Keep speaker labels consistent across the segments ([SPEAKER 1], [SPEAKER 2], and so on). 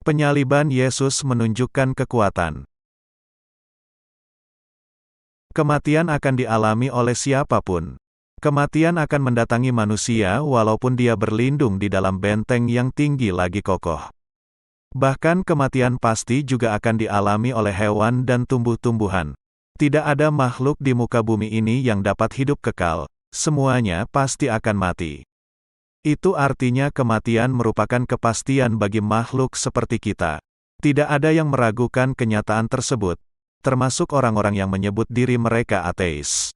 [SPEAKER 1] Penyaliban Yesus menunjukkan kekuatan. Kematian akan dialami oleh siapapun. Kematian akan mendatangi manusia walaupun dia berlindung di dalam benteng yang tinggi lagi kokoh. Bahkan kematian pasti juga akan dialami oleh hewan dan tumbuh-tumbuhan. Tidak ada makhluk di muka bumi ini yang dapat hidup kekal. Semuanya pasti akan mati. Itu artinya kematian merupakan kepastian bagi makhluk seperti kita. Tidak ada yang meragukan kenyataan tersebut, termasuk orang-orang yang menyebut diri mereka ateis.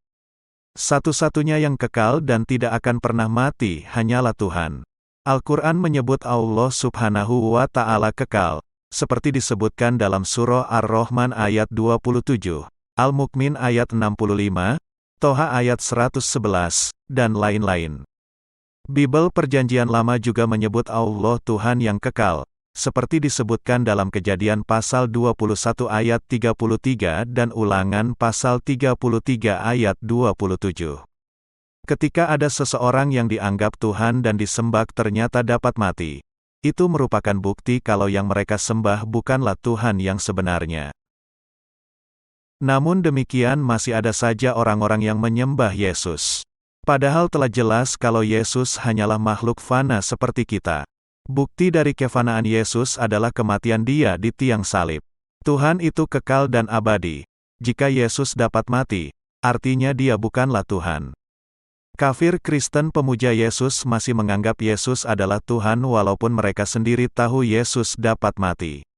[SPEAKER 1] Satu-satunya yang kekal dan tidak akan pernah mati hanyalah Tuhan. Al-Quran menyebut Allah Subhanahu wa Ta'ala kekal, seperti disebutkan dalam Surah Ar-Rahman ayat 27, Al-Mu'min ayat 65, Toha ayat 111, dan lain-lain. Bible Perjanjian Lama juga menyebut Allah Tuhan yang kekal, seperti disebutkan dalam Kejadian pasal 21 ayat 33 dan Ulangan pasal 33 ayat 27. Ketika ada seseorang yang dianggap Tuhan dan disembah ternyata dapat mati, itu merupakan bukti kalau yang mereka sembah bukanlah Tuhan yang sebenarnya. Namun demikian masih ada saja orang-orang yang menyembah Yesus. Padahal telah jelas kalau Yesus hanyalah makhluk fana seperti kita. Bukti dari kefanaan Yesus adalah kematian Dia di tiang salib. Tuhan itu kekal dan abadi. Jika Yesus dapat mati, artinya Dia bukanlah Tuhan. Kafir Kristen pemuja Yesus masih menganggap Yesus adalah Tuhan walaupun mereka sendiri tahu Yesus dapat mati.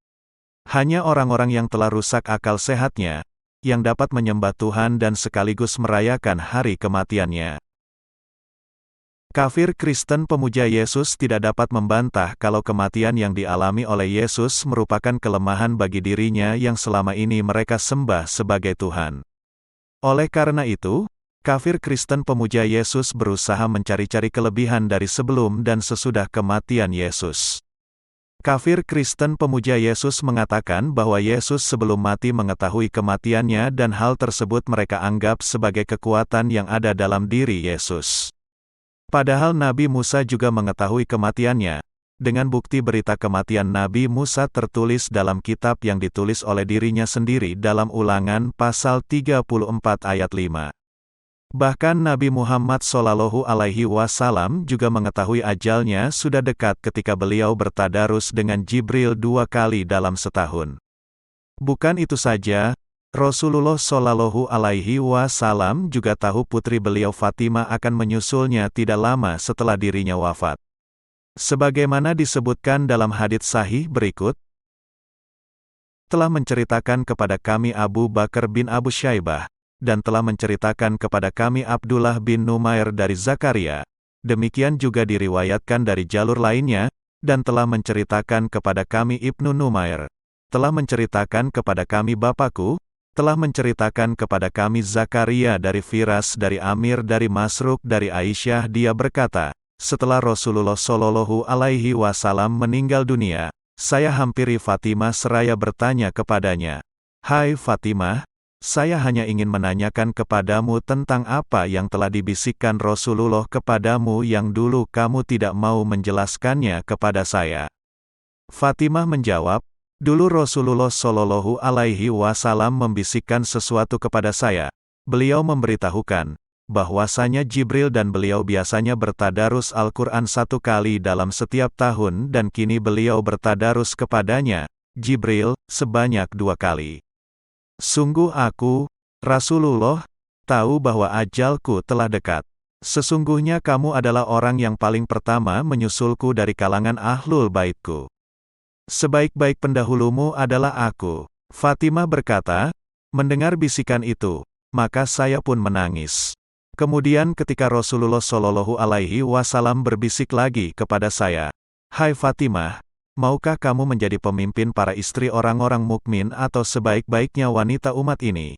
[SPEAKER 1] Hanya orang-orang yang telah rusak akal sehatnya, yang dapat menyembah Tuhan dan sekaligus merayakan hari kematiannya. Kafir Kristen pemuja Yesus tidak dapat membantah kalau kematian yang dialami oleh Yesus merupakan kelemahan bagi dirinya yang selama ini mereka sembah sebagai Tuhan. Oleh karena itu, kafir Kristen pemuja Yesus berusaha mencari-cari kelebihan dari sebelum dan sesudah kematian Yesus. Kafir Kristen pemuja Yesus mengatakan bahwa Yesus sebelum mati mengetahui kematiannya dan hal tersebut mereka anggap sebagai kekuatan yang ada dalam diri Yesus. Padahal Nabi Musa juga mengetahui kematiannya, dengan bukti berita kematian Nabi Musa tertulis dalam kitab yang ditulis oleh dirinya sendiri dalam Ulangan pasal 34 ayat 5. Bahkan Nabi Muhammad SAW juga mengetahui ajalnya sudah dekat ketika beliau bertadarus dengan Jibril 2 kali dalam setahun. Bukan itu saja, Rasulullah SAW juga tahu putri beliau Fatimah akan menyusulnya tidak lama setelah dirinya wafat. Sebagaimana disebutkan dalam hadits sahih berikut, telah menceritakan kepada kami Abu Bakar bin Abu Syaibah, dan telah menceritakan kepada kami Abdullah bin Numair dari Zakaria. Demikian juga diriwayatkan dari jalur lainnya, dan telah menceritakan kepada kami Ibnu Numair. Telah menceritakan kepada kami bapakku, telah menceritakan kepada kami Zakaria dari Firas dari Amir dari Masruk dari Aisyah dia berkata, setelah Rasulullah SAW meninggal dunia, saya hampiri Fatimah seraya bertanya kepadanya, "Hai Fatimah, saya hanya ingin menanyakan kepadamu tentang apa yang telah dibisikkan Rasulullah kepadamu yang dulu kamu tidak mau menjelaskannya kepada saya." Fatimah menjawab, "Dulu Rasulullah SAW membisikkan sesuatu kepada saya. Beliau memberitahukan bahwasanya Jibril dan beliau biasanya bertadarus Al-Quran 1 kali dalam setiap tahun dan kini beliau bertadarus kepadanya, Jibril, sebanyak 2 kali. Sungguh aku, Rasulullah, tahu bahwa ajalku telah dekat. Sesungguhnya kamu adalah orang yang paling pertama menyusulku dari kalangan ahlul baitku. Sebaik-baik pendahulumu adalah aku." Fatimah berkata, mendengar bisikan itu, maka saya pun menangis. Kemudian ketika Rasulullah SAW berbisik lagi kepada saya, "Hai Fatimah, maukah kamu menjadi pemimpin para istri orang-orang mukmin atau sebaik-baiknya wanita umat ini?"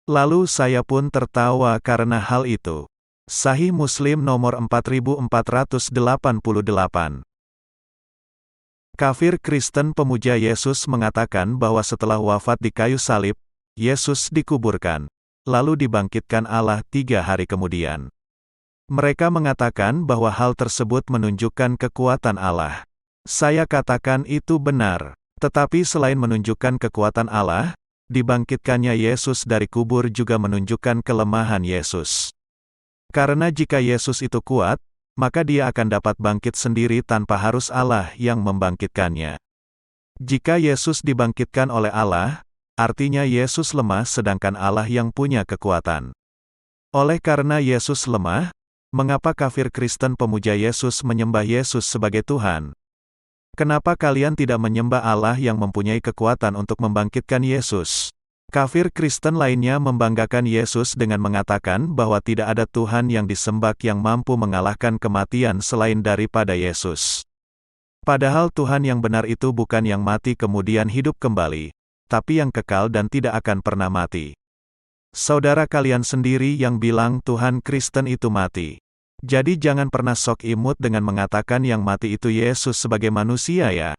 [SPEAKER 1] Lalu saya pun tertawa karena hal itu. Sahih Muslim nomor 4488. Kafir Kristen pemuja Yesus mengatakan bahwa setelah wafat di kayu salib, Yesus dikuburkan, lalu dibangkitkan Allah 3 hari kemudian. Mereka mengatakan bahwa hal tersebut menunjukkan kekuatan Allah. Saya katakan itu benar. Tetapi selain menunjukkan kekuatan Allah, dibangkitkannya Yesus dari kubur juga menunjukkan kelemahan Yesus. Karena jika Yesus itu kuat, maka dia akan dapat bangkit sendiri tanpa harus Allah yang membangkitkannya. Jika Yesus dibangkitkan oleh Allah, artinya Yesus lemah sedangkan Allah yang punya kekuatan. Oleh karena Yesus lemah, mengapa kafir Kristen pemuja Yesus menyembah Yesus sebagai Tuhan? Kenapa kalian tidak menyembah Allah yang mempunyai kekuatan untuk membangkitkan Yesus? Kafir Kristen lainnya membanggakan Yesus dengan mengatakan bahwa tidak ada Tuhan yang disembah yang mampu mengalahkan kematian selain daripada Yesus. Padahal Tuhan yang benar itu bukan yang mati kemudian hidup kembali, tapi yang kekal dan tidak akan pernah mati. Saudara kalian sendiri yang bilang Tuhan Kristen itu mati. Jadi jangan pernah sok imut dengan mengatakan yang mati itu Yesus sebagai manusia ya.